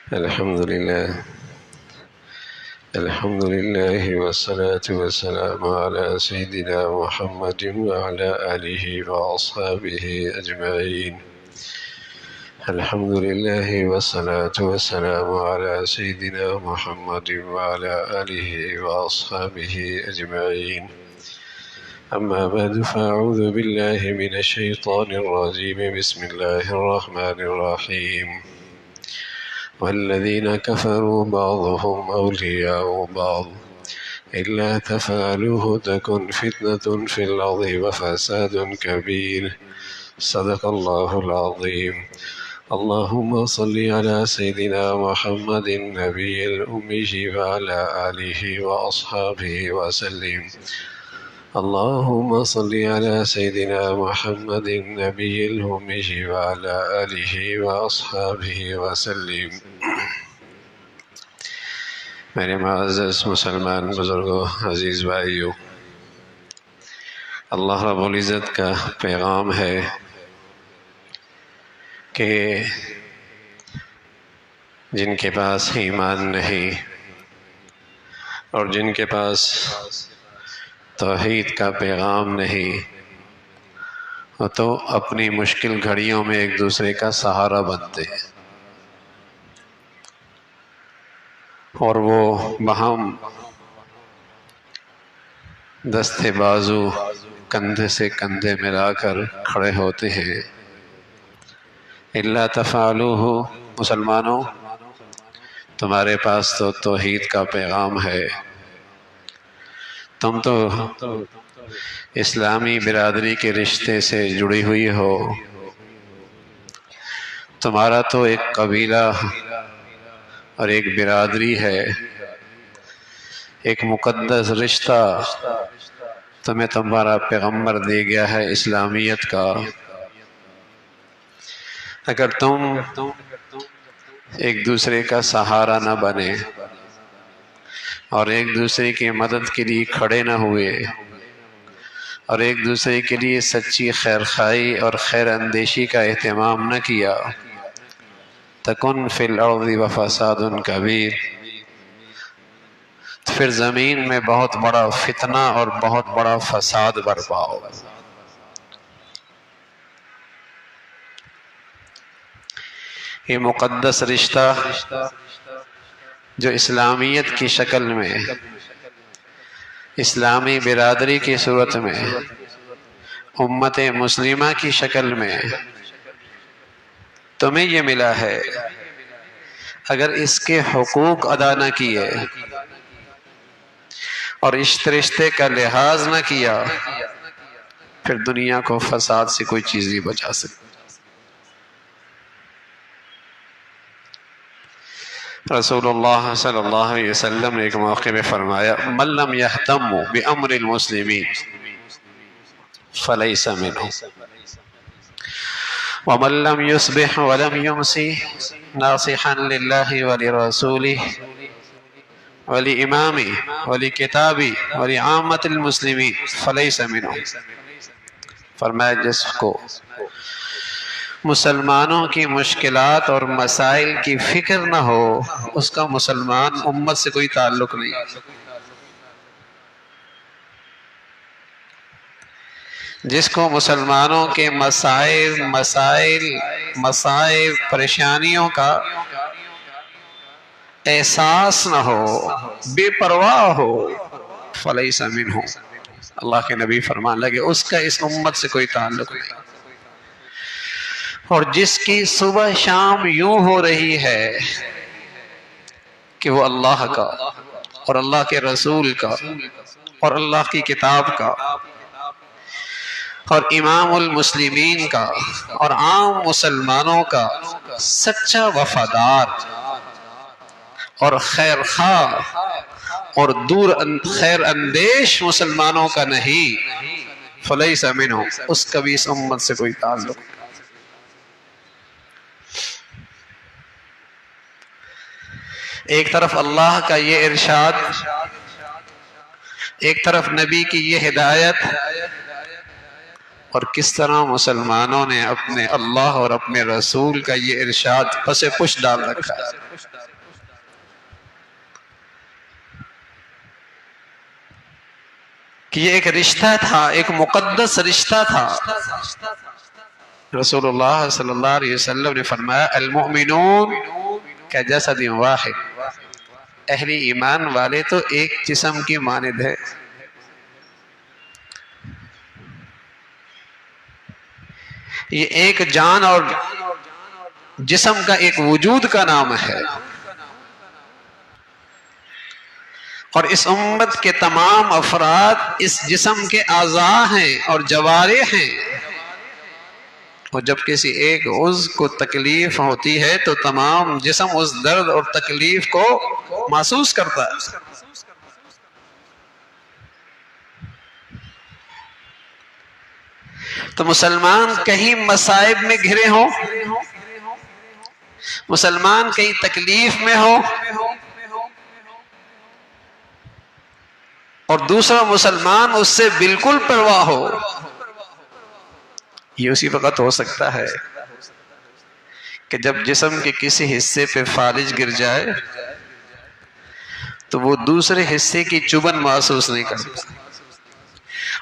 الحمد لله والصلاة والسلام على سيدنا محمد وعلى آله وأصحابه أجمعين. الحمد لله والصلاة والسلام على سيدنا محمد وعلى آله وأصحابه أجمعين. أما بعد، فأعوذ بالله من الشيطان الرجيم. بسم الله الرحمن الرحيم. والذين كفروا بعضهم أولياء بعض إلا تفعلوه تكن فتنة في الأرض وفساد كبير. صدق الله العظيم. اللهم صل على سيدنا محمد النبي الأمي وعلى آله وأصحابه وسلم. اللهم صل على سيدنا محمد النبي الأمي وعلى آله وأصحابه وسلم. میرے معزز مسلمان بزرگوں، عزیز بھائیوں، اللہ رب العزت کا پیغام ہے کہ جن کے پاس ایمان نہیں اور جن کے پاس توحید کا پیغام نہیں، وہ تو اپنی مشکل گھڑیوں میں ایک دوسرے کا سہارا بنتے ہیں، اور وہ باہم دستے بازو کندھے سے کندھے ملا کر کھڑے ہوتے ہیں. الا تفعلوہ، مسلمانوں تمہارے پاس تو توحید کا پیغام ہے، تم تو اسلامی برادری کے رشتے سے جڑی ہوئی ہو، تمہارا تو ایک قبیلہ اور ایک برادری ہے، ایک مقدس رشتہ تمہیں تمہارا پیغمبر دے گیا ہے اسلامیت کا. اگر تم ایک دوسرے کا سہارا نہ بنے اور ایک دوسرے کی مدد کے لیے کھڑے نہ ہوئے اور ایک دوسرے کے لیے سچی خیر خواہی اور خیر اندیشی کا اہتمام نہ کیا، تکن فی الارض وفساد کبیر، پھر زمین میں بہت بڑا فتنہ اور بہت بڑا فساد برپا ہوگا. یہ مقدس رشتہ جو اسلامیت کی شکل میں، اسلامی برادری کی صورت میں، امت مسلمہ کی شکل میں تمہیں یہ ملا ہے، اگر اس کے حقوق ادا نہ کیے اور اس رشتے کا لحاظ نہ کیا، پھر دنیا کو فساد سے کوئی چیز نہیں بچا سکتی. رسول اللہ صلی اللہ علیہ وسلم نے ایک موقع میں فرمایا، من لم یہتم بامر المسلمین فلیس منہم، ومن لم یصبح ولم یمسی ناصحا للہ ولرسولہ ولامامہ ولکتابہ ولعامۃ المسلمین فلیس منہم. فرمایا جس کو مسلمانوں کی مشکلات اور مسائل کی فکر نہ ہو، اس کا مسلمان امت سے کوئی تعلق نہیں. جس کو مسلمانوں کے مسائل پریشانیوں کا احساس نہ ہو، بے پرواہ ہو، فلیس منہ، اللہ کے نبی فرمان لگے اس کا اس امت سے کوئی تعلق نہیں. اور جس کی صبح شام یوں ہو رہی ہے کہ وہ اللہ کا اور اللہ کے رسول کا اور اللہ کی کتاب کا اور امام المسلمین کا اور عام مسلمانوں کا سچا وفادار اور خیر خواہ اور دور خیر اندیش مسلمانوں کا نہیں، فلیس منہ، اس کا بھی اس امت سے کوئی تعلق. ایک طرف اللہ کا یہ ارشاد، ایک طرف نبی کی یہ ہدایت، اور کس طرح مسلمانوں نے اپنے اللہ اور اپنے رسول کا یہ ارشاد پس پش ڈال رکھا ہے. یہ ایک رشتہ تھا، ایک مقدس رشتہ تھا۔ رسول اللہ صلی اللہ علیہ وسلم نے فرمایا المؤمنون کجسد واحد، اہل ایمان والے تو ایک جسم کی مانند ہے۔ یہ ایک جان اور جسم کا ایک وجود کا نام ہے، اور اس امت کے تمام افراد اس جسم کے اعضاء ہیں اور جوارح ہیں، اور جب کسی ایک عضو کو تکلیف ہوتی ہے تو تمام جسم اس درد اور تکلیف کو محسوس کرتا ہے۔ تو مسلمان کہیں مصائب میں گھرے ہوں، مسلمان کہیں تکلیف میں ہو، اور دوسرا مسلمان اس سے بالکل پرواہ ہو، یہ اسی وقت ہو سکتا ہے کہ جب جسم کے کسی حصے پہ فالج گر جائے تو وہ دوسرے حصے کی چبھن محسوس نہیں کرتا،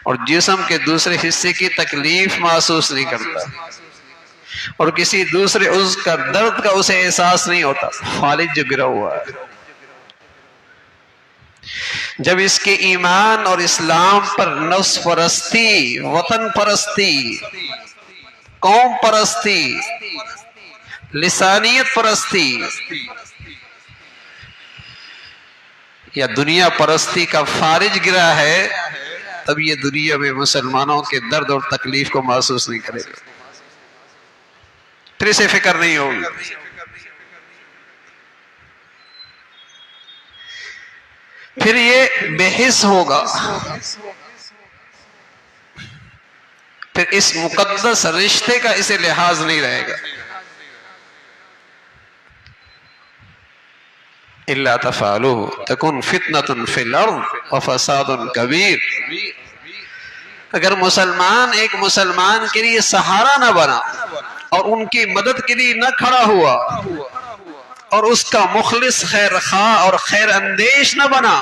اور جسم کے دوسرے حصے کی تکلیف محسوس نہیں کرتا، اور کسی دوسرے عضو کا درد کا اسے احساس نہیں ہوتا، فالج جو گرا ہوا ہے۔ جب اس کے ایمان اور اسلام پر نفس پرستی، وطن پرستی، قوم پرستی، لسانیت پرستی یا دنیا پرستی کا فارج گرا ہے، تب یہ دنیا میں مسلمانوں کے درد اور تکلیف کو محسوس نہیں کرے گا، پھر اسے فکر نہیں ہوگی۔ پھر یہ بے حس ہوگا، پھر اس مقدس رشتے کا اسے لحاظ نہیں رہے گا۔ الا تفعلوا تکن فتنة فی الارض وفساد کبیر۔ اگر مسلمان ایک مسلمان کے لیے سہارا نہ بنا اور ان کی مدد کے لیے نہ کھڑا ہوا اور اس کا مخلص خیر خواہ اور خیر اندیش نہ بنا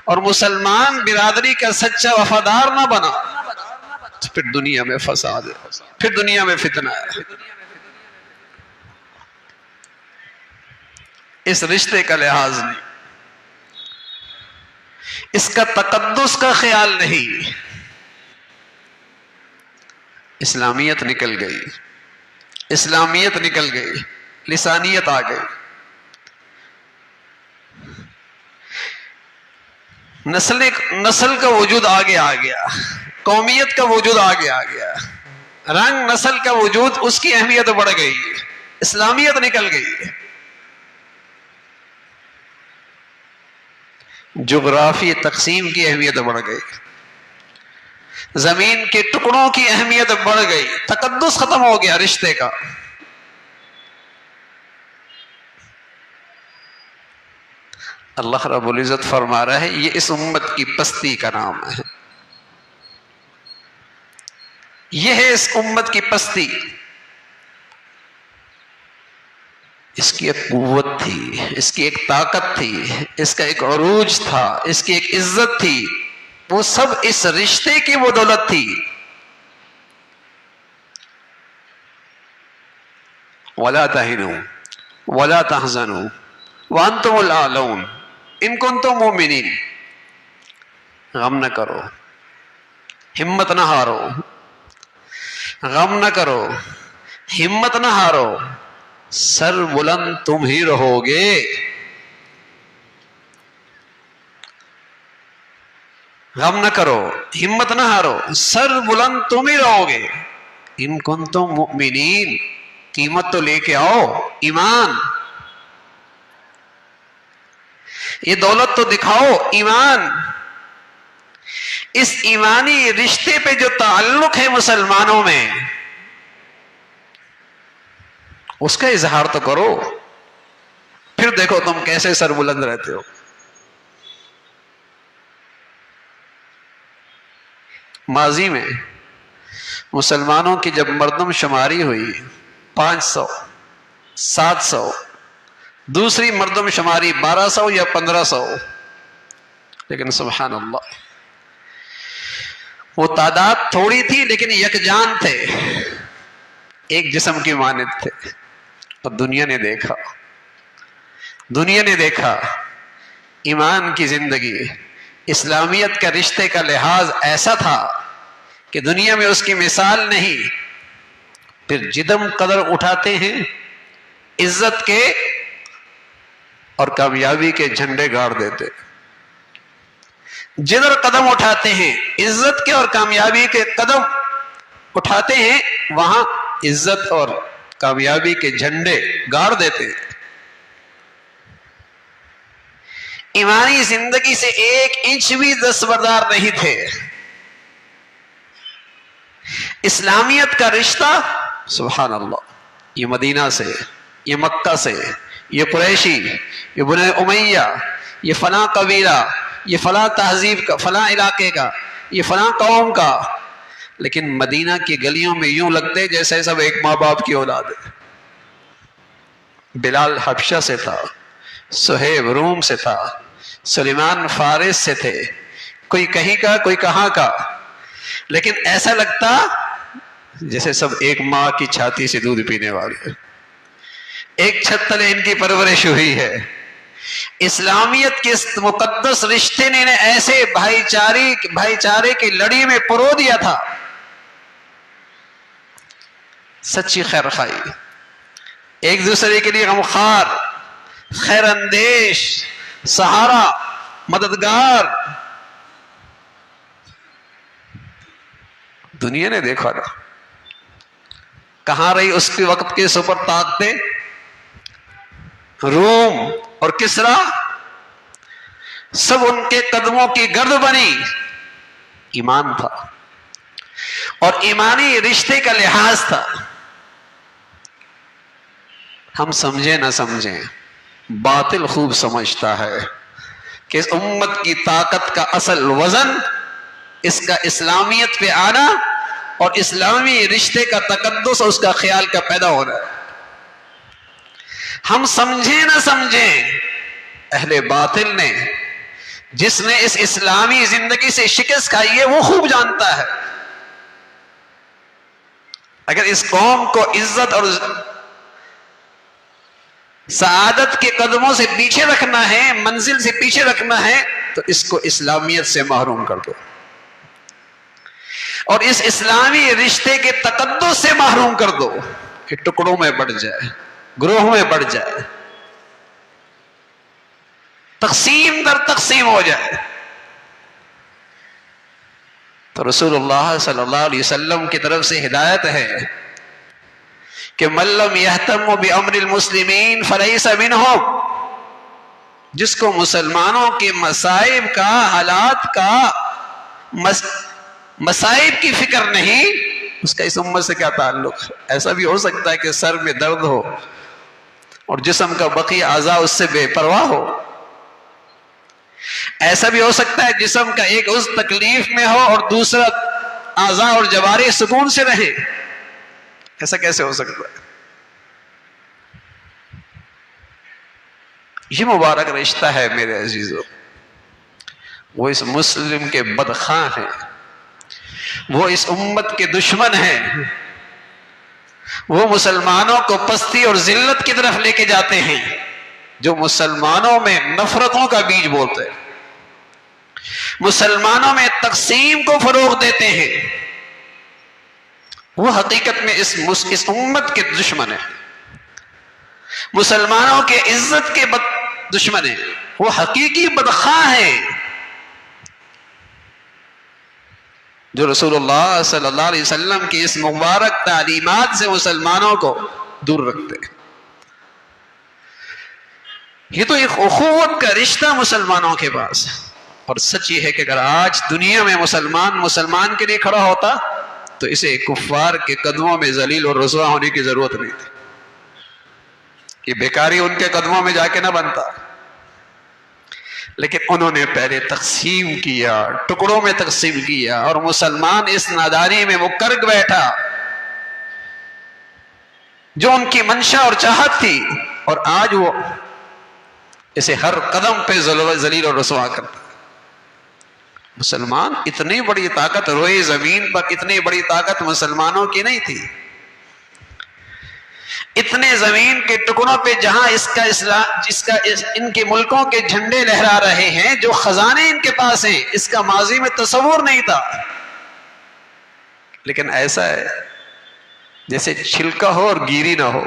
اور مسلمان برادری کا سچا وفادار نہ بنا، تو پھر دنیا میں فساد ہے، پھر دنیا میں فتنہ ہے۔ اس رشتے کا لحاظ نہیں، اس کا تقدس کا خیال نہیں، اسلامیت نکل گئی، اسلامیت نکل گئی، لسانیت آ گئی، نسل کا وجود آگے آ گیا، قومیت کا وجود آگے آ گیا، رنگ نسل کا وجود، اس کی اہمیت بڑھ گئی، اسلامیت نکل گئی، جغرافی تقسیم کی اہمیت بڑھ گئی، زمین کے ٹکڑوں کی اہمیت بڑھ گئی، تقدس ختم ہو گیا رشتے کا۔ اللہ رب العزت فرما رہا ہے یہ اس امت کی پستی کا نام ہے، یہ ہے اس امت کی پستی۔ اس کی ایک قوت تھی، اس کی ایک طاقت تھی، اس کا ایک عروج تھا، اس کی ایک عزت تھی، وہ سب اس رشتے کی وہ دولت تھی۔ وَلَا تَهِنُوا وَلَا تَحْزَنُوا وَأَنْتُمُ الْأَعْلَوْنَ إِن كُنتُم مُؤْمِنِينَ۔ غم نہ کرو، ہمت نہ ہارو، غم نہ کرو، ہمت نہ ہارو، سر بلند تم ہی رہو گے۔ غم نہ کرو، ہمت نہ ہارو، سر بلند تم ہی رہو گے۔ ان کنتم مؤمنین، قیمت تو لے کے آؤ، ایمان، یہ دولت تو دکھاؤ، ایمان۔ اس ایمانی رشتے پہ جو تعلق ہے مسلمانوں میں، اس کا اظہار تو کرو، پھر دیکھو تم کیسے سر بلند رہتے ہو۔ ماضی میں مسلمانوں کی جب مردم شماری ہوئی 500 700، دوسری مردم شماری 1200 یا 1500، لیکن سبحان اللہ وہ تعداد تھوڑی تھی لیکن یکجان تھے، ایک جسم کی مانند تھے. اور دنیا نے دیکھا ایمان کی زندگی، اسلامیت کا رشتے کا لحاظ ایسا تھا کہ دنیا میں اس کی مثال نہیں. پھر جدم قدر اٹھاتے ہیں عزت کے اور کامیابی کے جھنڈے گاڑ دیتے. جدھر قدم اٹھاتے ہیں عزت کے اور کامیابی کے قدم اٹھاتے ہیں، وہاں عزت اور کامیابی کے جھنڈے گاڑ دیتے. ایمانی زندگی سے ایک انچ بھی دستبردار نہیں تھے. اسلامیت کا رشتہ سبحان اللہ، یہ مدینہ سے، یہ مکہ سے، یہ قریشی، یہ بنی امیہ، یہ فلاں قبیلہ، یہ فلاں تہذیب کا، فلاں علاقے کا، یہ فلاں قوم کا، لیکن مدینہ کی گلیوں میں یوں لگتے جیسے سب ایک ماں باپ کی اولاد ہے. بلال حبشہ سے تھا، سہیب روم سے تھا، سلیمان فارس سے تھے، کوئی کہیں کا کوئی کہاں کا، لیکن ایسا لگتا جیسے سب ایک ماں کی چھاتی سے دودھ پینے والے، ایک چھت تلے ان کی پرورش ہوئی ہے. اسلامیت کے مقدس رشتے نے ایسے بھائی چارے کی لڑی میں پرو دیا تھا. سچی خیر خواہی، ایک دوسرے کے لیے غمخوار، خیر اندیش، سہارا، مددگار. دنیا نے دیکھا نا کہاں رہی اس کے وقت کے سپر طاقتیں، روم اور کسرا، سب ان کے قدموں کی گرد بنی. ایمان تھا اور ایمانی رشتے کا لحاظ تھا. ہم سمجھیں نہ سمجھیں، باطل خوب سمجھتا ہے کہ اس امت کی طاقت کا اصل وزن اس کا اسلامیت پہ آنا اور اسلامی رشتے کا تقدس اور اس کا خیال کا پیدا ہونا ہے. ہم سمجھیں نہ سمجھیں، اہل باطل نے، جس نے اس اسلامی زندگی سے شکست کھائی ہے، وہ خوب جانتا ہے اگر اس قوم کو عزت اور سعادت کے قدموں سے پیچھے رکھنا ہے، منزل سے پیچھے رکھنا ہے، تو اس کو اسلامیت سے محروم کر دو اور اس اسلامی رشتے کے تقدس سے محروم کر دو کہ ٹکڑوں میں بڑھ جائے، گروہ میں بڑھ جائے، تقسیم در تقسیم ہو جائے. تو رسول اللہ صلی اللہ علیہ وسلم کی طرف سے ہدایت ہے کہ من لم یہتم بامر المسلمین فلیس منہم. جس کو مسلمانوں کے مصائب کا، حالات کا، مصائب کی فکر نہیں، اس کا اس امت سے کیا تعلق ہے؟ ایسا بھی ہو سکتا ہے کہ سر میں درد ہو اور جسم کا بقیہ اعضاء اس سے بے پرواہ ہو. ایسا بھی ہو سکتا ہے جسم کا ایک عضو تکلیف میں ہو اور دوسرا اعضاء اور جوارح سکون سے رہے. ایسا کیسے ہو سکتا ہے؟ یہ مبارک رشتہ ہے میرے عزیزو. وہ اس مسلم کے بدخواہ ہیں، وہ اس امت کے دشمن ہیں، وہ مسلمانوں کو پستی اور ذلت کی طرف لے کے جاتے ہیں، جو مسلمانوں میں نفرتوں کا بیج بولتے ہیں، مسلمانوں میں تقسیم کو فروغ دیتے ہیں. وہ حقیقت میں اس امت کے دشمن ہیں، مسلمانوں کے عزت کے دشمن ہیں، وہ حقیقی بدخواہ ہیں جو رسول اللہ صلی اللہ علیہ وسلم کی اس مبارک تعلیمات سے مسلمانوں کو دور رکھتے ہیں. یہ تو ایک اخوت کا رشتہ مسلمانوں کے پاس ہے. اور سچ یہ ہے کہ اگر آج دنیا میں مسلمان کے لیے کھڑا ہوتا تو اسے کفار کے قدموں میں ذلیل اور رسوا ہونے کی ضرورت نہیں تھی. یہ بیکاری ان کے قدموں میں جا کے نہ بنتا، لیکن انہوں نے پہلے تقسیم کیا، ٹکڑوں میں تقسیم کیا، اور مسلمان اس نادانی میں وہ کرگ بیٹھا جو ان کی منشا اور چاہت تھی، اور آج وہ اسے ہر قدم پہ ذلیل اور رسوا کرتا. مسلمان اتنی بڑی طاقت روئے زمین پر، اتنی بڑی طاقت مسلمانوں کی نہیں تھی. اتنے زمین کے ٹکڑوں پہ جہاں ان کے ملکوں کے جھنڈے لہرا رہے ہیں، جو خزانے ان کے پاس ہیں، اس کا ماضی میں تصور نہیں تھا. لیکن ایسا ہے جیسے چھلکا ہو اور گیری نہ ہو،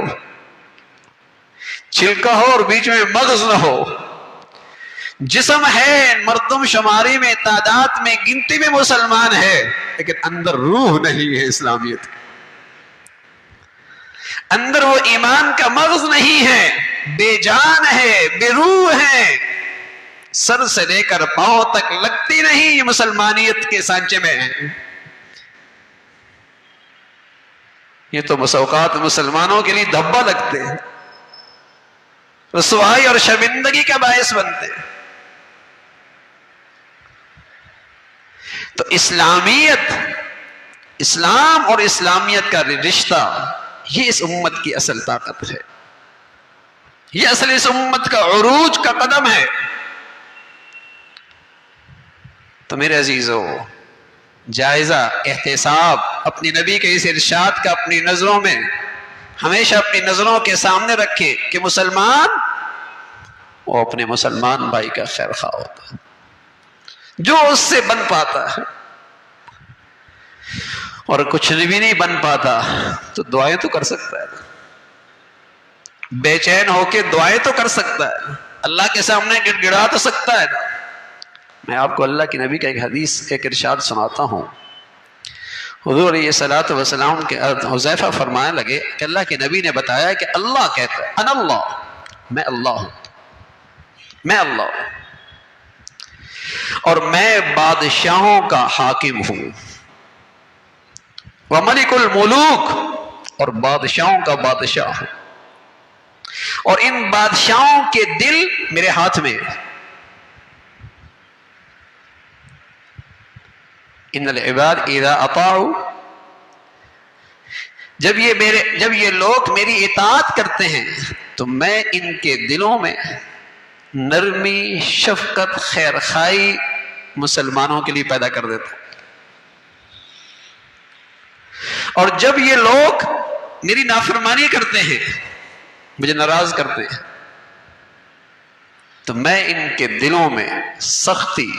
چھلکا ہو اور بیچ میں مغز نہ ہو. جسم ہے، مردم شماری میں، تعداد میں، گنتی میں مسلمان ہے، لیکن اندر روح نہیں ہے اسلامیت. اندر وہ ایمان کا مغز نہیں ہے، بے جان ہے، بے روح ہے، سر سے لے کر پاؤں تک لگتی نہیں یہ مسلمانیت کے سانچے میں ہے. یہ تو مسوقات مسلمانوں کے لیے دھبا لگتے ہیں، رسوائی اور شرمندگی کا باعث بنتے ہیں. تو اسلامیت، اسلام اور اسلامیت کا رشتہ، یہ اس امت کی اصل طاقت ہے، یہ اصل اس امت کا عروج کا قدم ہے. تو میرے عزیزو، جائزہ احتساب اپنی نبی کے اس ارشاد کا اپنی نظروں میں ہمیشہ اپنی نظروں کے سامنے رکھے کہ مسلمان وہ اپنے مسلمان بھائی کا خیر خواہ ہوتا ہے، جو اس سے بن پاتا ہے. اور کچھ بھی نہیں بن پاتا تو دعائیں تو کر سکتا ہے، بے چین ہو کے دعائیں تو کر سکتا ہے، اللہ کے سامنے گڑ گڑا تو سکتا ہے نا. میں آپ کو اللہ کے نبی کا ایک حدیث، ایک ارشاد سناتا ہوں. حضور علیہ الصلوۃ والسلام کے حذیفہ فرمانے لگے کہ اللہ کے نبی نے بتایا کہ اللہ کہتا ہے انا اللہ، میں اللہ ہوں، میں اللہ ہوں، اور میں بادشاہوں کا حاکم ہوں، وملک الملوک، اور بادشاہوں کا بادشاہ ہوں، اور ان بادشاہوں کے دل میرے ہاتھ میں ہیں. ان العباد اذا اطاعوا، جب یہ لوگ میری اطاعت کرتے ہیں تو میں ان کے دلوں میں نرمی، شفقت، خیر خائی مسلمانوں کے لیے پیدا کر دیتا ہوں. اور جب یہ لوگ میری نافرمانی کرتے ہیں، مجھے ناراض کرتے ہیں، تو میں ان کے دلوں میں سختی،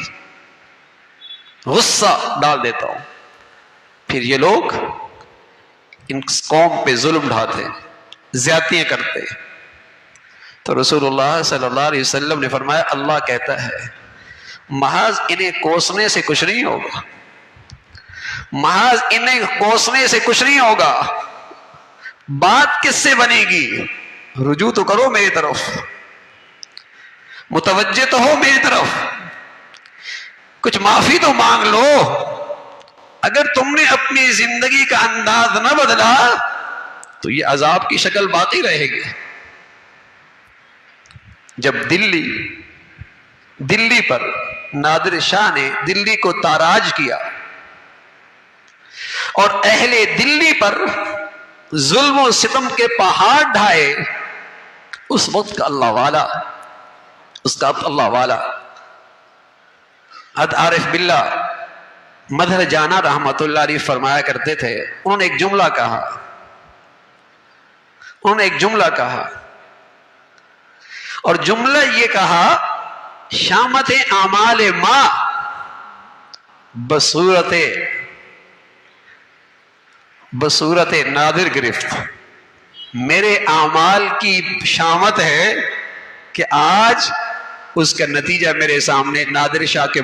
غصہ ڈال دیتا ہوں. پھر یہ لوگ ان قوم پہ ظلم ڈھاتے، زیادتیاں کرتے. تو رسول اللہ صلی اللہ علیہ وسلم نے فرمایا اللہ کہتا ہے محض انہیں کوسنے سے کچھ نہیں ہوگا، محض انہیں کوسنے سے کچھ نہیں ہوگا. بات کس سے بنے گی؟ رجوع تو کرو میری طرف، متوجہ تو ہو میری طرف، کچھ معافی تو مانگ لو. اگر تم نے اپنی زندگی کا انداز نہ بدلا تو یہ عذاب کی شکل باقی رہے گی. جب دلی پر نادر شاہ نے دلی کو تاراج کیا اور اہل دلی پر ظلم و ستم کے پہاڑ ڈھائے، اس وقت کا اللہ والا حد عارف باللہ مدھر جانا رحمت اللہ علیہ فرمایا کرتے تھے. انہوں نے ایک جملہ کہا اور جملہ یہ کہا شامت اعمال ما بصورت نادر گرفت. میرے اعمال کی شامت ہے کہ آج اس کا نتیجہ میرے سامنے نادر شاہ کے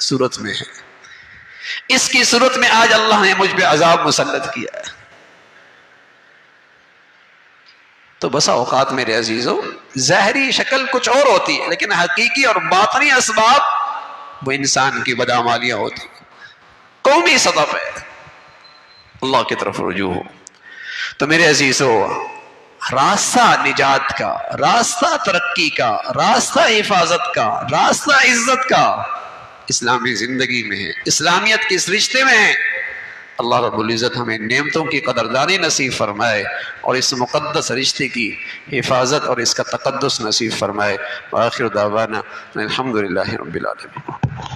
صورت میں ہے. اس کی صورت میں آج اللہ نے مجھ پہ عذاب مسلط کیا ہے. تو بسا اوقات میرے عزیزوں ظاہری شکل کچھ اور ہوتی ہے، لیکن حقیقی اور باطنی اسباب وہ انسان کی بدعمالیاں ہوتی. قومی سطح پہ اللہ کی طرف رجوع ہو. تو میرے عزیزوں راستہ نجات کا، راستہ ترقی کا، راستہ حفاظت کا، راستہ عزت کا اسلامی زندگی میں ہے، اسلامیت کے اس رشتے میں ہے. اللہ رب العزت ہمیں نعمتوں کی قدردانی نصیب فرمائے اور اس مقدس رشتے کی حفاظت اور اس کا تقدس نصیب فرمائے. وآخر دعوانا الحمدللہ رب العالمین.